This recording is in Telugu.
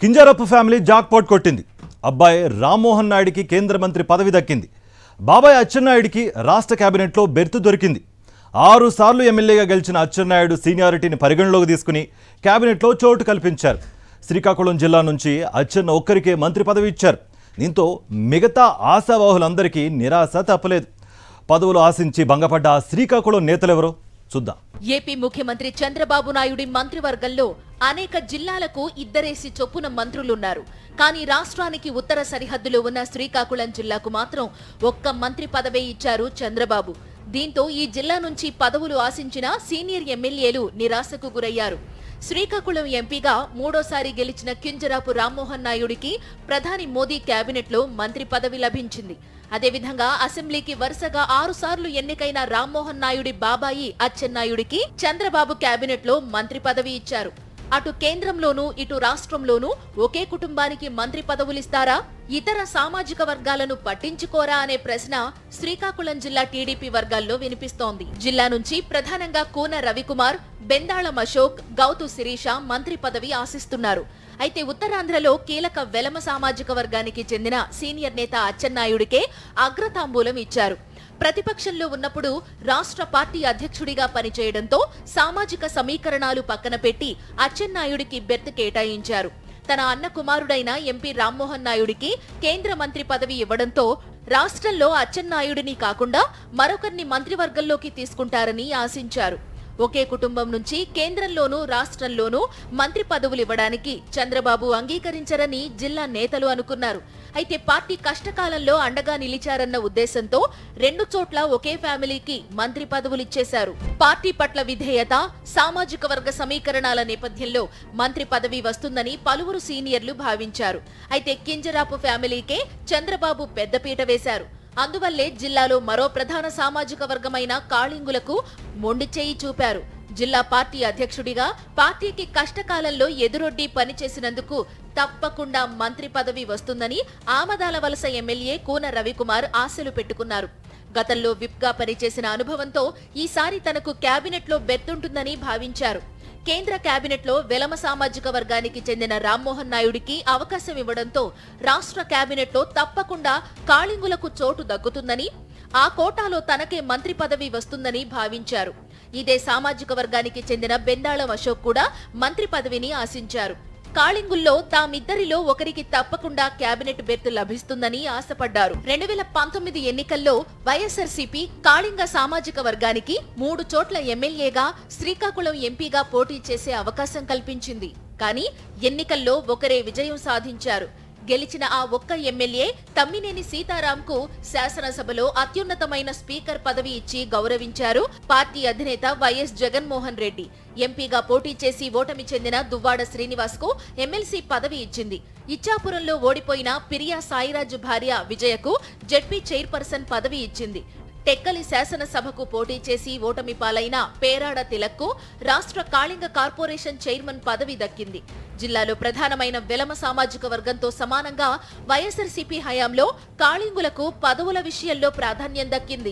కింజరాపు ఫ్యామిలీ జాక్పాట్ కొట్టింది. అబ్బాయి రామ్మోహన్ నాయుడికి కేంద్ర మంత్రి పదవి దక్కింది. బాబాయ్ అచ్చెన్నాయుడికి రాష్ట్ర కేబినెట్లో బెర్తు దొరికింది. 6 సార్లు ఎమ్మెల్యేగా గెలిచిన అచ్చెన్నాయుడు సీనియారిటీని పరిగణలోకి తీసుకుని కేబినెట్లో చోటు కల్పించారు. శ్రీకాకుళం జిల్లా నుంచి అచ్చెన్న ఒక్కరికే మంత్రి పదవి ఇచ్చారు. దీంతో మిగతా ఆశావాహులందరికీ నిరాశ తప్పలేదు. పదవులు ఆశించి భంగపడ్డ శ్రీకాకుళం నేతలెవరో చూద్దాం. ఏపీ ముఖ్యమంత్రి చంద్రబాబు నాయుడి మంత్రివర్గంలో అనేక జిల్లాలకు 2 చొప్పున మంత్రులున్నారు. కానీ రాష్ట్రానికి ఉత్తర సరిహద్దులో ఉన్న శ్రీకాకుళం జిల్లాకు మాత్రం ఒక్క మంత్రి పదవే ఇచ్చారు చంద్రబాబు. దీంతో ఈ జిల్లా నుంచి పదవులు ఆశించిన సీనియర్ ఎమ్మెల్యేలు నిరాశకు గురయ్యారు. శ్రీకాకుళం ఎంపీగా 3వ సారి గెలిచిన కింజరాపు రామ్మోహన్ నాయుడికి ప్రధాని మోదీ కేబినెట్లో మంత్రి పదవి లభించింది. అదేవిధంగా అసెంబ్లీకి వరుసగా 6 సార్లు ఎన్నికైన రామ్మోహన్ నాయుడి బాబాయి అచ్చెన్నాయుడికి చంద్రబాబు కేబినెట్లో మంత్రి పదవి ఇచ్చారు. అటు కేంద్రంలోనూ ఇటు రాష్ట్రంలోనూ ఒకే కుటుంబానికి మంత్రి పదవులిస్తారా, ఇతర సామాజిక వర్గాలను పట్టించుకోరా అనే ప్రశ్న శ్రీకాకుళం జిల్లా టీడీపీ వర్గాల్లో వినిపిస్తోంది. జిల్లా నుంచి ప్రధానంగా కూన రవికుమార్, బెందాళం అశోక్, గౌతు శిరీష మంత్రి పదవి ఆశిస్తున్నారు. అయితే ఉత్తరాంధ్రలో కీలక వెలమ సామాజిక వర్గానికి చెందిన సీనియర్ నేత అచ్చెన్నాయుడికే అగ్రతాంబూలం ఇచ్చారు. ప్రతిపక్షంలో ఉన్నప్పుడు రాష్ట్ర పార్టీ అధ్యక్షుడిగా పనిచేయడంతో సామాజిక సమీకరణాలు పక్కన పెట్టి అచ్చెన్నాయుడికి బెర్త్ కేటాయించారు. తన అన్న కుమారుడైన ఎంపీ రామ్మోహన్ నాయుడికి కేంద్ర మంత్రి పదవి ఇవ్వడంతో రాష్ట్రంలో అచ్చెన్నాయుడిని కాకుండా మరొకరిని మంత్రివర్గంలోకి తీసుకుంటారని ఆశించారు. ఒకే కుటుంబం నుంచి కేంద్రంలోనూ రాష్ట్రంలోనూ మంత్రి పదవులు ఇవ్వడానికి చంద్రబాబు అంగీకరించరని జిల్లా నేతలు అనుకున్నారు. అయితే పార్టీ కష్టకాలంలో అండగా నిలిచారన్న ఉద్దేశంతో 2 చోట్ల ఒకే ఫ్యామిలీకి మంత్రి పదవులిచ్చేశారు. పార్టీ పట్ల విధేయత, సామాజిక వర్గ సమీకరణాల నేపథ్యంలో మంత్రి పదవి వస్తుందని పలువురు సీనియర్లు భావించారు. అయితే కింజరాపు ఫ్యామిలీకే చంద్రబాబు పెద్దపీట వేశారు. అందువల్లే జిల్లాలో మరో ప్రధాన సామాజిక వర్గమైన కాళింగులకు మొండిచేయి చూపారు. జిల్లా పార్టీ అధ్యక్షుడిగా పార్టీకి కష్టకాలంలో ఎదురొడ్డి పనిచేసినందుకు తప్పకుండా మంత్రి పదవి వస్తుందని ఆమదాల వలస ఎమ్మెల్యే కూన రవికుమార్ ఆశలు పెట్టుకున్నారు. గతంలో విప్గా పనిచేసిన అనుభవంతో ఈసారి తనకు కేబినెట్లో బెర్తుంటుందని భావించారు. కేంద్ర కేబినెట్లో వెలమ సామాజిక వర్గానికి చెందిన రామ్మోహన్ నాయుడికి అవకాశం ఇవ్వడంతో రాష్ట్ర కేబినెట్లో తప్పకుండా కాళింగులకు చోటు దక్కుతుందని, ఆ కోటాలో తనకే మంత్రి పదవి వస్తుందని భావించారు. ఇదే సామాజిక వర్గానికి చెందిన బెందాళం అశోక్ కూడా మంత్రి పదవిని ఆశించారు. కాళింగుల్లో తామిద్దరిలో ఒకరికి తప్పకుండా కేబినెట్ బెర్త్ లభిస్తుందని ఆశపడ్డారు. 2019 ఎన్నికల్లో వైఎస్ఆర్సీపీ కాళింగ సామాజిక వర్గానికి 3 చోట్ల ఎమ్మెల్యేగా, శ్రీకాకుళం ఎంపీగా పోటీ చేసే అవకాశం కల్పించింది. కానీ ఎన్నికల్లో ఒకరే విజయం సాధించారు. గెలిచిన ఆ ఒక్క ఎమ్మెల్యే తమ్మినేని సీతారాంకు శాసనసభలో అత్యున్నతమైన స్పీకర్ పదవి ఇచ్చి గౌరవించారు పార్టీ అధినేత వైఎస్ జగన్మోహన్ రెడ్డి. ఎంపీగా పోటీ చేసి ఓటమి చెందిన దువ్వాడ శ్రీనివాస్ కు ఎమ్మెల్సీ పదవి ఇచ్చింది. ఇచ్చాపురంలో ఓడిపోయిన పిరియా సాయిరాజు భార్య విజయకు జెడ్పీ చైర్పర్సన్ పదవి ఇచ్చింది. టెక్కలి శాసనసభకు పోటీ చేసి ఓటమి పాలైన పేరాడ తిలక్కు రాష్ట్ర కాళింగ కార్పొరేషన్ చైర్మన్ పదవి దక్కింది. జిల్లాలో ప్రధానమైన వెలమ సామాజిక వర్గంతో సమానంగా వైఎస్ఆర్సీపీ హయాంలో కాళింగులకు పదవుల విషయంలో ప్రాధాన్యం దక్కింది.